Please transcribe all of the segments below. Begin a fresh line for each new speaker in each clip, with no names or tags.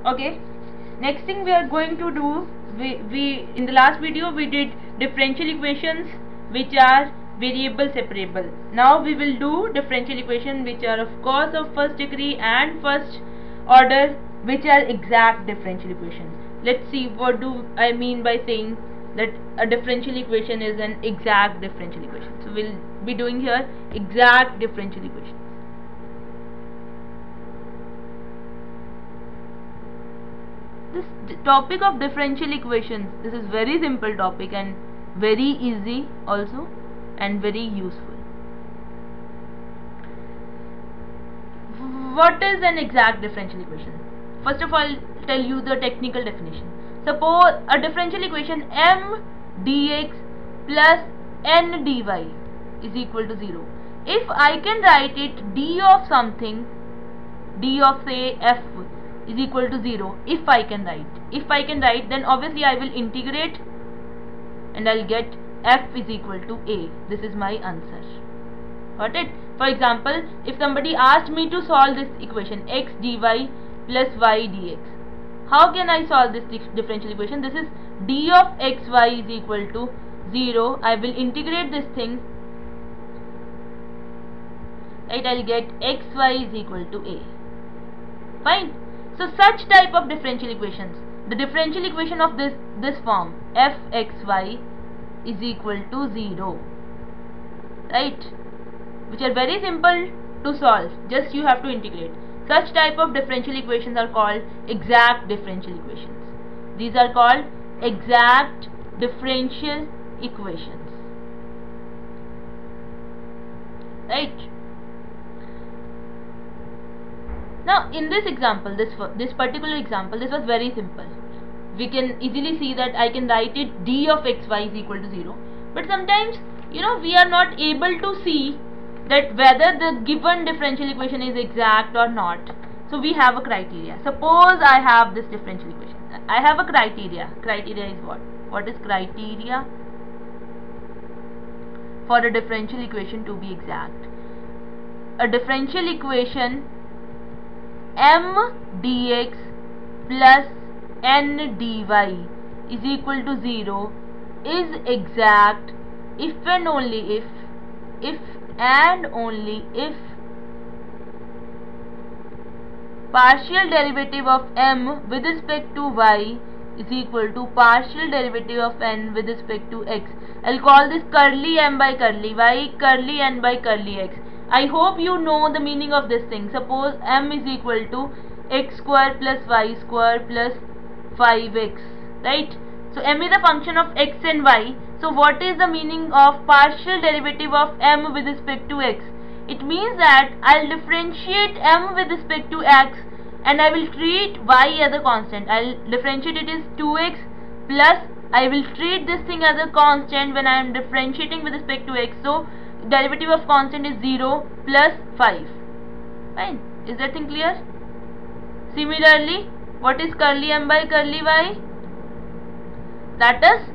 Okay, next thing we are going to do, we in the last video we did differential equations which are variable separable. Now we will do differential equation which are of course of first degree and first order, which are exact differential equations. Let's see what do I mean by saying that a differential equation is an exact differential equation. So we'll be doing here exact differential equations. This topic of differential equations, this is very simple topic and very easy also and very useful. What is an exact differential equation? First of all, tell you the technical definition. Suppose a differential equation m dx plus n dy is equal to 0. If I can write it d of something, d of say f is equal to 0, if I can write, then obviously I will integrate and I'll get f is equal to a. This is my answer. Got it? For example, if somebody asked me to solve this equation x dy plus y dx, how can I solve this differential equation? This is d of xy is equal to 0. I will integrate this thing, right? I'll get xy is equal to a. Fine. So such type of differential equations, the differential equation of this form fxy is equal to 0, right? Which are very simple to solve, just you have to integrate. Such type of differential equations are called exact differential equations. These are called exact differential equations, right? Now in this example, this particular example, this was very simple. We can easily see that I can write it d of xy is equal to 0. But sometimes, we are not able to see that whether the given differential equation is exact or not. So we have a criteria. Suppose I have this differential equation. I have a criteria. Criteria is what? What is criteria for a differential equation to be exact? A differential equation m dx plus n dy is equal to 0 is exact if and only if and only if partial derivative of m with respect to y is equal to partial derivative of n with respect to x. I'll call this curly m by curly y, curly n by curly x. I hope you know the meaning of this thing. Suppose m is equal to x square plus y square plus 5x, right? So m is a function of x and y. So what is the meaning of partial derivative of m with respect to x? It means that I'll differentiate m with respect to x and I will treat y as a constant. I'll differentiate it as 2x plus I will treat this thing as a constant when I am differentiating with respect to x. So derivative of constant is 0 plus 5. Fine. Is that thing clear? Similarly, what is curly m by curly y? That is,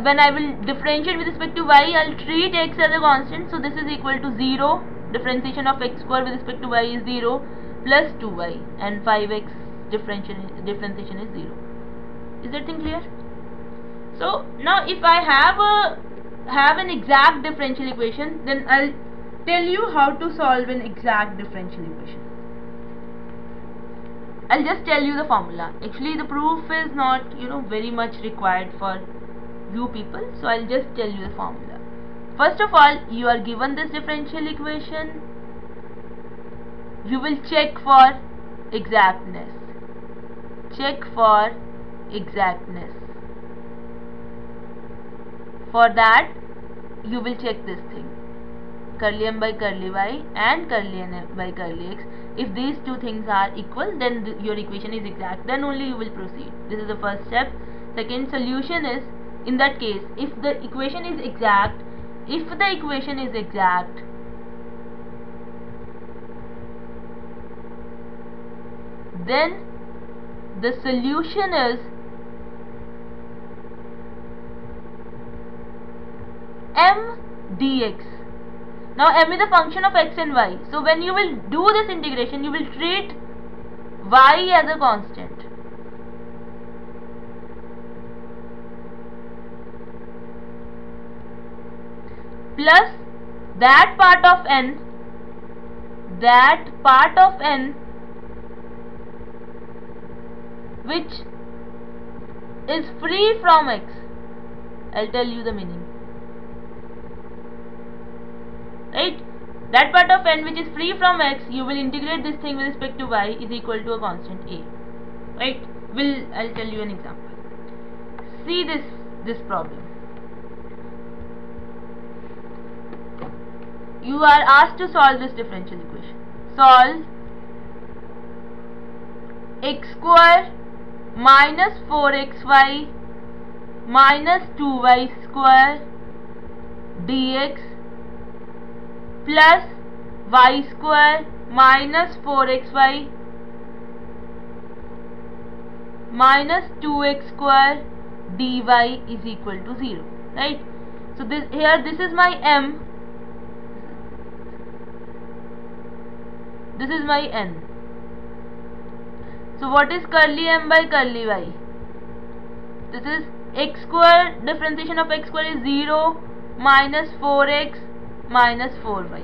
when I will differentiate with respect to y, I will treat x as a constant. So this is equal to 0. Differentiation of x square with respect to y is 0 plus 2y, and 5x differentiation is 0. Is that thing clear? So now if I have an exact differential equation, then I'll tell you how to solve an exact differential equation. I'll just tell you the formula. Actually the proof is not very much required for you people, so I'll just tell you the formula. First of all, you are given this differential equation. You will check for exactness. Check for exactness. For that, you will check this thing, curly m by curly y and curly n by curly x. If these two things are equal, then your equation is exact. Then only you will proceed. This is the first step. Second, solution is, in that case, if the equation is exact, then the solution is m dx. Now m is a function of x and y. So when you will do this integration, you will treat y as a constant. Plus that part of n which is free from x. I'll tell you the meaning. Right? That part of n which is free from x, you will integrate this thing with respect to y is equal to a constant a. Right? I'll tell you an example. See this problem. You are asked to solve this differential equation. Solve x square minus 4xy minus 2y square dx plus y square minus 4xy minus 2x square dy is equal to 0. Right? So this is my m, this is my n. So what is curly m by curly y? This is x square, differentiation of x square is 0 minus 4x minus 4y.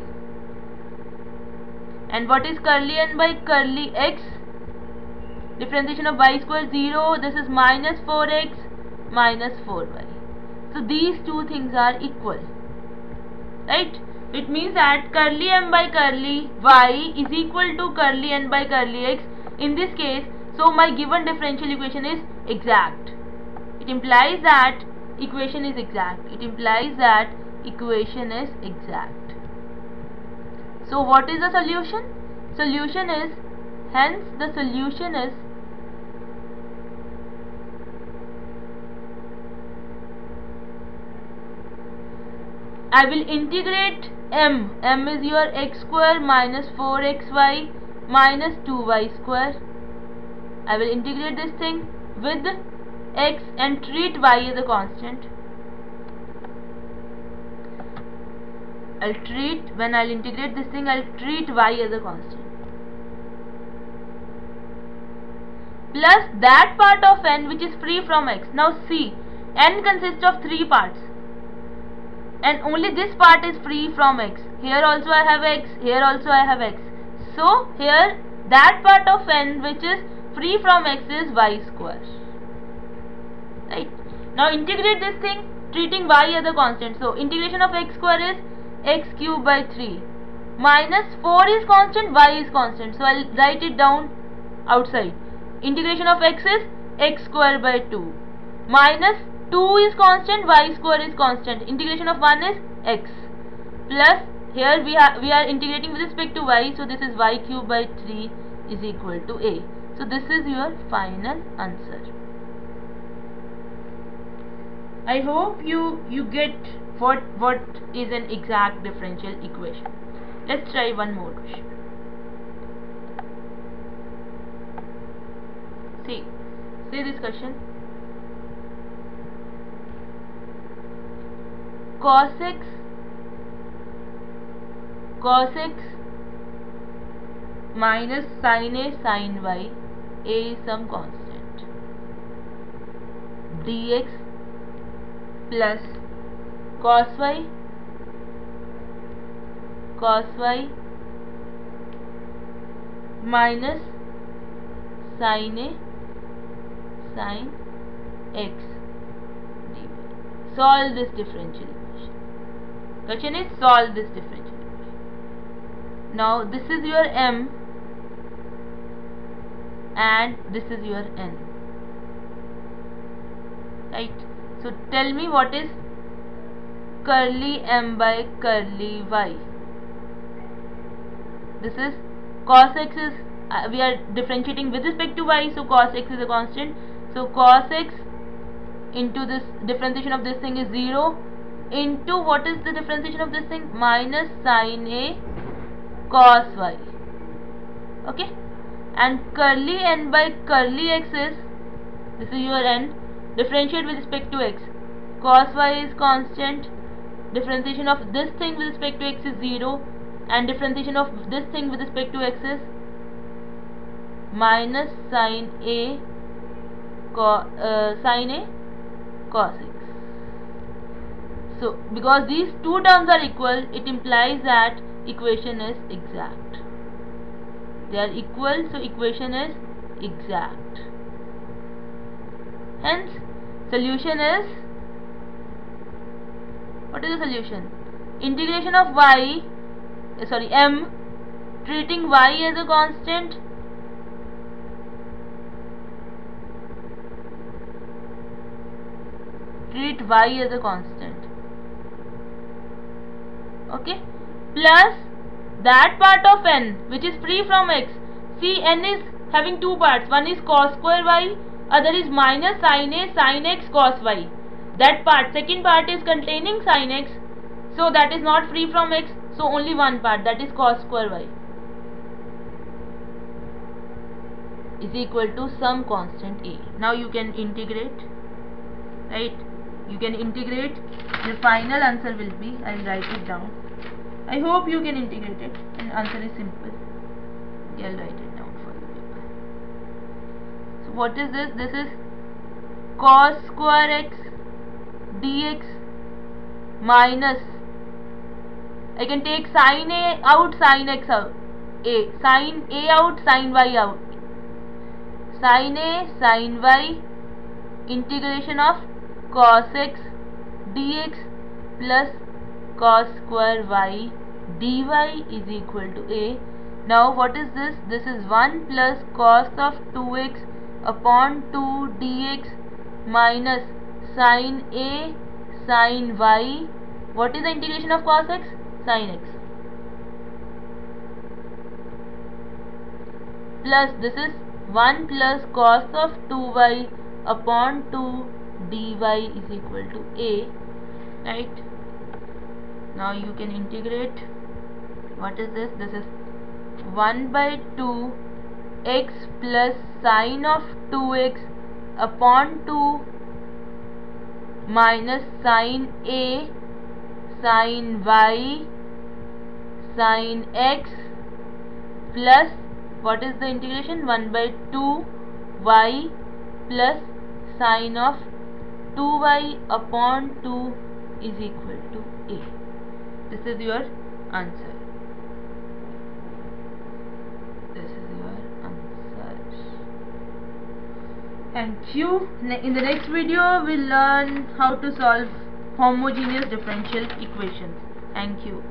And what is curly n by curly x? Differentiation of y square 0, this is minus 4x minus 4y. So these two things are equal. Right? It means that curly m by curly y is equal to curly n by curly x in this case. So my given differential equation is exact. It implies that equation is exact. So what is the solution? Solution is, hence the solution is I will integrate m. M is your x square minus 4xy minus 2y square. I will integrate this thing with x and treat y as a constant. When I'll integrate this thing, I'll treat y as a constant. Plus that part of n which is free from x. Now see, n consists of 3 parts. And only this part is free from x. Here also I have x, here also I have x. So here that part of n which is free from x is y square. Right? Now integrate this thing treating y as a constant. So integration of x square is x cube by 3. Minus 4 is constant, y is constant. So I'll write it down outside. Integration of x is x square by 2. Minus 2 is constant, y square is constant. Integration of 1 is x. Plus here we are integrating with respect to y, so this is y cube by 3 is equal to a. So this is your final answer. I hope you get what is an exact differential equation. Let's try one more question. See this question. Cos x minus sin a sin y, a is some constant, dx plus cos y minus sin a sin x dy. Solve this differential equation. Question is solve this differential equation. Now this is your m and this is your n. Right? So tell me what is curly m by curly y. This is cos x is we are differentiating with respect to y, so cos x is a constant. So cos x into this differentiation of this thing is 0 into what is the differentiation of this thing? Minus sin a cos y. Okay? And curly n by curly x is, this is your n, differentiate with respect to x. Cos y is constant, differentiation of this thing with respect to x is 0, and differentiation of this thing with respect to x is minus sin A cos x. So because these two terms are equal, it implies that equation is exact. They are equal, so equation is exact. Hence solution is, what is the solution? Integration of m, treating y as a constant, treat y as a constant, okay, plus that part of n which is free from x. See, n is having two parts, one is cos square y, other is minus sin A sin x cos y. That part, second part, is containing sin x, so that is not free from x, so only one part, that is cos square y, is equal to some constant A. Now you can integrate, right? You can integrate. The final answer will be, I will write it down. I hope you can integrate it, and answer is simple. Okay, I'll write it down for you. So what is this? This is cos square x dx minus, I can take sin A out, sin x out, sin A out, sin y out, sin A sin y, integration of cos x dx plus cos square y dy is equal to A. Now what is this? This is 1 plus cos of 2x upon 2 dx minus sin A sin y. What is the integration of cos x? Sin x. Plus this is 1 plus cos of 2y upon 2 dy is equal to A, right? Now you can integrate. What is this? This is 1 by 2 x plus sin of 2x upon 2 minus sin A sin y sin x plus, what is the integration? 1 by 2 y plus sin of 2y upon 2 is equal to A. This is your answer. This is your answer. Thank you. In the next video, we'll learn how to solve homogeneous differential equations. Thank you.